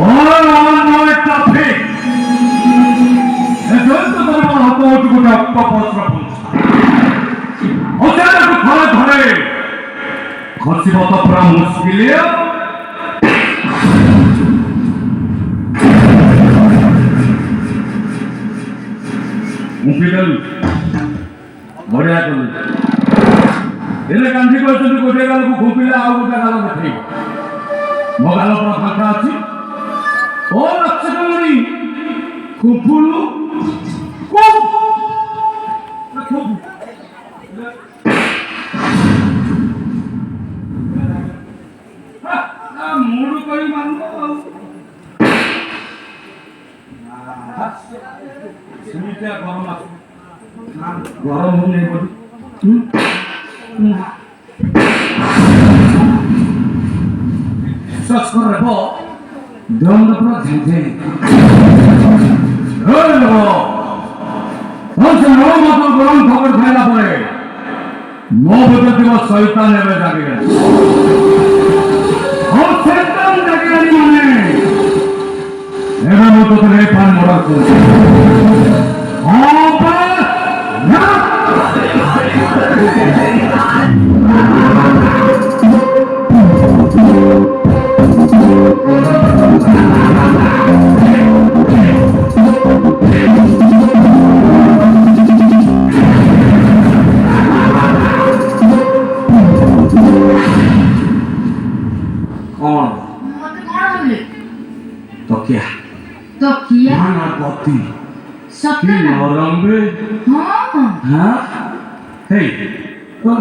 অন্য একটা ফেক এজন্য তোমার হাতটুকু অপপত্র অচানক ঘরে ঘরে খসিবত পুরা মুশকিল মুফিদল বড়িয়া কলি এলে গান্ধী କହିଛନ୍ତି ଗୋଟିଏ ଗାଲକୁ ଘୁପିଲେ ଆଉ ଗୋଟେ ଗାଲ ଦେଖେଇବ ମୋ ଗାଲ ପୁରା ଫାଙ୍କା ଅଛି ଓ ରକ୍ଷକମଣି କୁପୁଲୁ ମୁଡୁ କରି ମାନବ ଆଉ ସେମିତିଆ ଗରମ ଆସୁ ଗରମ ହଉନି ବଡି বিশ্বাস করে রেব দণ্ড পুরো ঝেঁঝে মতো গরম খবর খাইলা পরে ମୋ ଭିତରେ ଥିବା ଶୈତାନ ଏବେ ଜାଗିଲାଣି ଶୈତାନ ଜାଗିଲାଣି ମାନେ ଏବେ ମୁଁ ତୋତେ ନେଇ ପାଣି ମର୍ଡର କରୁଛି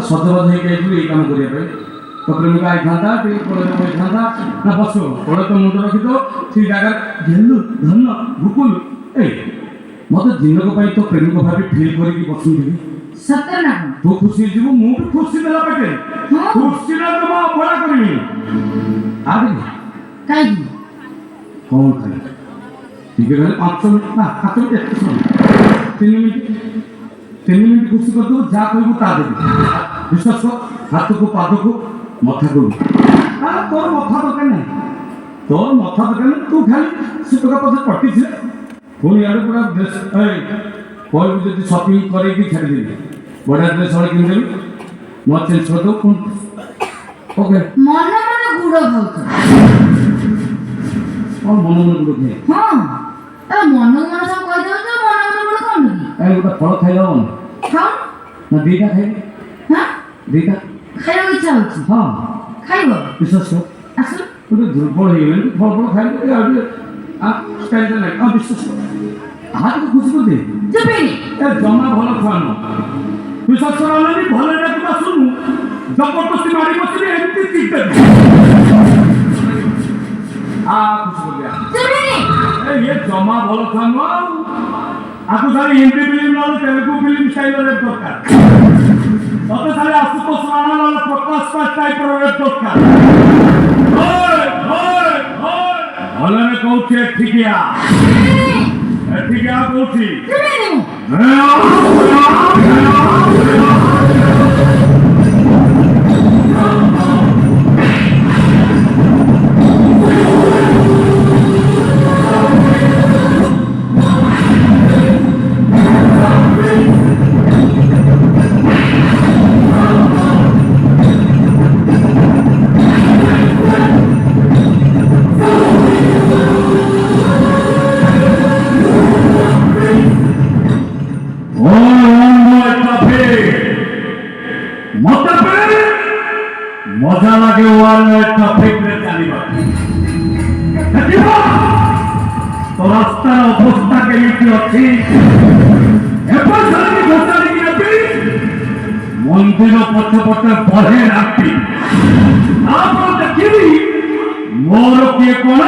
ସଜବାଜ ହେଇକି ଯାଇଥିଲୁ ଏଇ କାମ କରିବା ପାଇଁ ତ ପ୍ରେମିକା ଆଇଥାନ୍ତା ଟିକେ କୋଳରେ ବଇଥାନ୍ତା ନା ବସ କୋଳ ତ ମୁଣ୍ଡ ରଖିଥିବ ସେଇ ଜାଗାରେ ଘେଲୁ ଧନ ଭୁକୁଲୁ ଏଇ ମତେ ଦିନକ ପାଇଁ ତ ପ୍ରେମିକ ଭାବି ଫିଲ୍ କରିକି ବସୁଥିବି ସତରେ ନା ତୁ ଖୁସି ହେଇଯିବୁ ମୁଁ ବି ଖୁସି ଦେଲା ପେଟେ ଖୁସିରେ ତମ ଅବହେଳା କରିବି ଆରେ କାହିଁକି କଣ ଖାଲି ଟିକେ ଗଲେ 5 ମିନିଟ୍ ନା 5 ମିନିଟ୍ ଏତେ ସମୟ 3 ମିନିଟ୍ ଖୁସି କରିଦେବୁ ଯାହା କହିବୁ ତା ଦେବି ବିଶ୍ୱାସ କର ହାତକୁ ପାଦକୁ ମଥାକୁ ତୋର ମଥା ଦରକାର ନାହିଁ ତୋର ମଥା ଦରକାର ନାହିଁ ତୁ ଖାଲି ସେ ଟଙ୍କା ପଛରେ କଟିଥିଲେ ପୁଣି ଆଡ଼େ ପୁରା ଡ୍ରେସ୍ କହିବୁ ଯଦି ସପିଂ କରେଇକି ଛାଡ଼ିଦେବି ବଢ଼ିଆ ଡ୍ରେସ୍ ହଳେ କିଣିଦେବି ନୂଆ ଚେଞ୍ଜ କରିଦେବୁ ପୁଣି ଓକେ ମନ ମନ ଗୁଡ଼ ଖାଉଛ କ'ଣ ମନ ମନ ଗୁଡ଼ ଖାଏ ହଁ ମନ ମନ ସବୁ କହିଦେଉଛ ମନ ମନ ଗୁଡ଼ ଖାଉନି ଗୋଟେ ଫଳ ଖାଇଲା ମନ ଖାଉ ନା ଦିଟା ଖାଇବି ହଁ ଦିଟା ଖାଇବାକୁ ଇଚ୍ଛା ହଉଛି ହଁ ଖାଇବ ବିଶ୍ୱାସ କର ଆସ ଗୋଟେ ଦୁର୍ବଳ ହେଇଗଲେଣି ଫଳ ଫଳ ଖାଇଲେ ଆଉ ଟିକେ ଷ୍ଟାଇଲ୍ଟା ନାହିଁ ହଁ ବିଶ୍ୱାସ କର ହାତକୁ ଖୁସି କରିଦେ ଯିବିନି ଏ ଜମା ଭଲ ଛୁଆ ନୁହଁ ବିଶ୍ୱାସ କରାନି ଭଲ ଡାକୁଟା ଶୁଣୁ ଜବରଦସ୍ତି ମାରି ବସିବି ଏମିତି ଚିନ୍ତା ଖୁସି କରିଦିଆ ଯିବିନି ଏ ଜମା ଭଲ ଛୁଆ ନୁହଁ आपको सारी हिंदी फिल्म वाले तेलुगु फिल्म स्टाइल वाले दरकार तोते सारे आशुतोष राणा वाला प्रकाश राज टाइप रे दरकार ओए ओए ओए भले ने कहउछे ठिकिया कहउछी मजा लगे तो रास्तार अवस्था केमिति अच्छी मंदिर पछपटे बढ़े राति देखी मोर किए कौन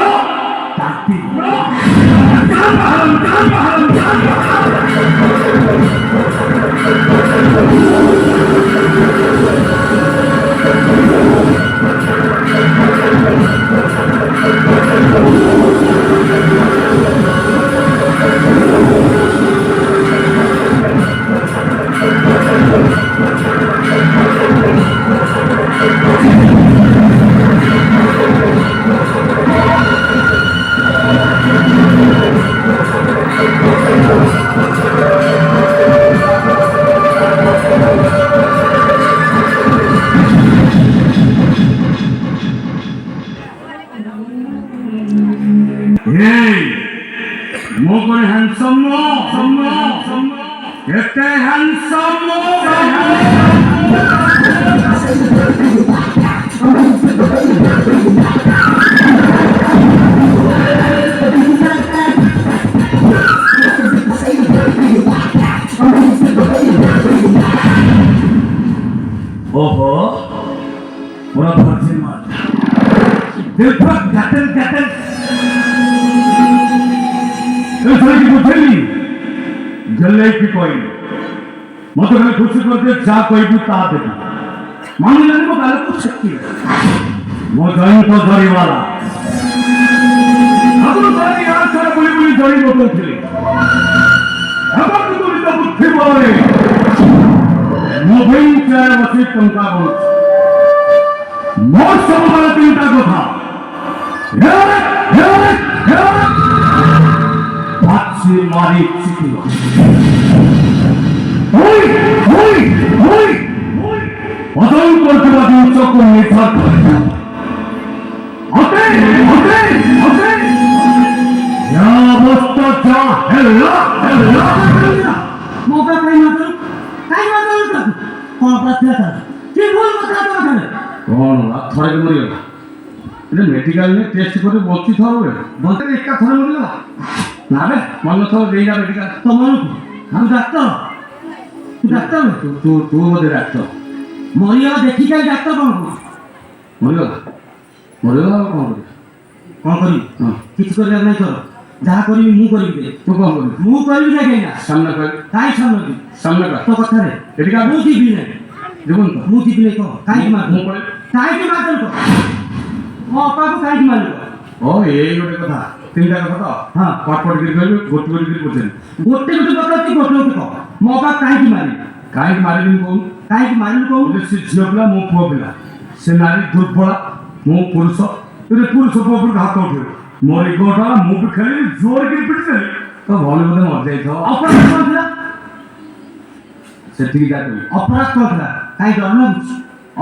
ମୋ କଣ ହ୍ୟାଣ୍ଡସମ୍ ଏତେ ହ୍ୟାଣ୍ଡସମ୍ ओहो पूरा भर्ती मार देखो कैटल ये सारी की बुझेली गले की कोई मत गले खुशी करते जा कोई भी ता दे मान लेने को गले कुछ शक्ति है वो जाई तो जरी वाला अब तो सारी यार सारा बुली जरी बोतल थी अब तो बुद्धि बोले मोबाइल चार वसे टंका बोल मोर संभाल चिंता को था बातची मारी चिकलो ओय अदल करते बादी चको मिठा ओते या अवस्था जा हेला मौका काही मात्र कौन प्रश्न था कि भूल मत आता था कौन थोड़े के मरियो ये मेडिकल में टेस्ट करे बोलती था वो बोलते एक का थोड़े मरियो ना बे मन तो देगा मेडिकल तो मन हम डॉक्टर तू बोले डॉक्टर मरिया देखी का डॉक्टर कौन मरियो कौन करी किछ कर नहीं करो जहाँ करी मु करी दे तू कौन करी मु करी ना केना सामने कर काई सामने कर तो कथा रे एटिका मु जीबी नहीं देखुन तो मु जीबी नहीं को काई मार मु करे काई की मार को मो अपा को काई की मार को ओ ये गोटे कथा तीनटा कथा तो हां पटपट गिर गयो गोटी गिर पूछन गोटे पकड़ती गोटे को मो अपा काई की मारी को काई की मारी को से झियो पिला मो पुओ पिला से नारी दुर्बला मो पुरुष रे पुरुष पर हाथ उठे मोरी गोटा मु भी खेली जोर की पिटते तो भले बोले मर जाई था अपराध कौन था सेठी जा कही अपराध कौन था काई डर ना कुछ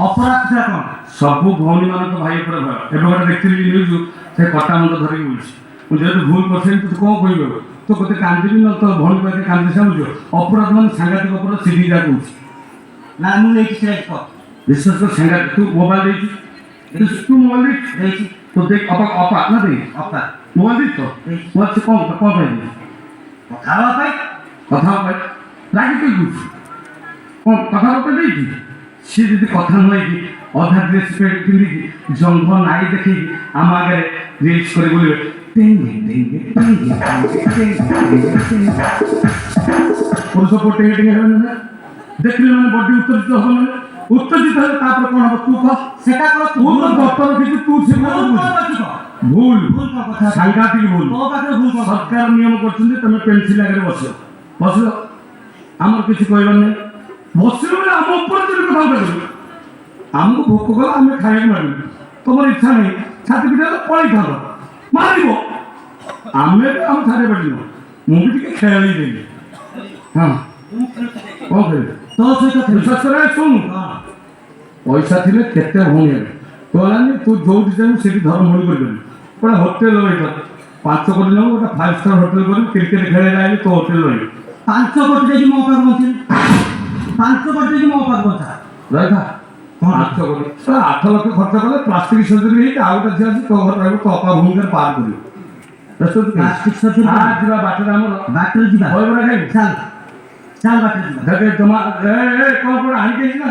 अपराध था कौन सब भौणी मान तो भाई पर भय एबे गोटे देखथिली न्यूज से कटा मुंड धरि बुलछि मु जेतु भूल करछन तू कोन कहिबो तो कते कांदी न तो भौणी कते कांदी समझो अपराध मान सांगातिक अपराध सीधी जा कहूछि ना मु एक स्ट्राइक को विशेष कर सांगातिक तू मोबाइल देछि तू मोबाइल देछि तो देख अपा ना दे अपा मोबाइल देख तो मोबाइल से कौन पाई खावा पाई कथा पाई रागी के गुछ कौन कथा पे देछि सी यदि कथा नय कि अधा ड्रेस पे पिंदी जंग नाई देखि आम आगे रील्स करे बोले पुरुष पोटे टिंग हेबे देखले माने बॉडी उत्तेजित हो माने उत्तेजित है तापर कोन हो तू कह सेटा को तू तो डॉक्टर किछु तू से भूल भूल का कथा सांगातिक भूल तो पाखे भूल का सरकार नियम करछन तमे पेंसिल आगे बसियो हमर किछु कहबन नै बसियो बोले हम ऊपर जे कथा कहबो हमको भोक गला हमें खाए मारी तमर इच्छा नहीं छाती पिटा पळी थालो मारिबो हमें हम छाड़े पड़िनो मु भी टिके खेली देली हां ओके तो सहित विश्वास करे सुन पैसा थिले केते होने तो लानी तू जोठी जाऊ सेठी धर्म होली करबे कोन होटल होइता 5 कोटी न ओटा 5 स्टार होटल कर क्रिकेट खेले लागे तो होटल होई 500 कोटी देकी मो पाक पहुंचे 500 कोटी देकी मो पाक पहुंचा रहता कौन 8 कोटी 8 लाख खर्च कले प्लास्टिक सर्जरी हे आउटा जे तो घर रहबो तो अपा भूमिका पार करियो रस्तो प्लास्टिक सर्जरी आ जिबा बाटर हमर बाटर जीवा होय बरा खाई चल बाटर जीवा जगे जमा ए कोन पर आनी के ना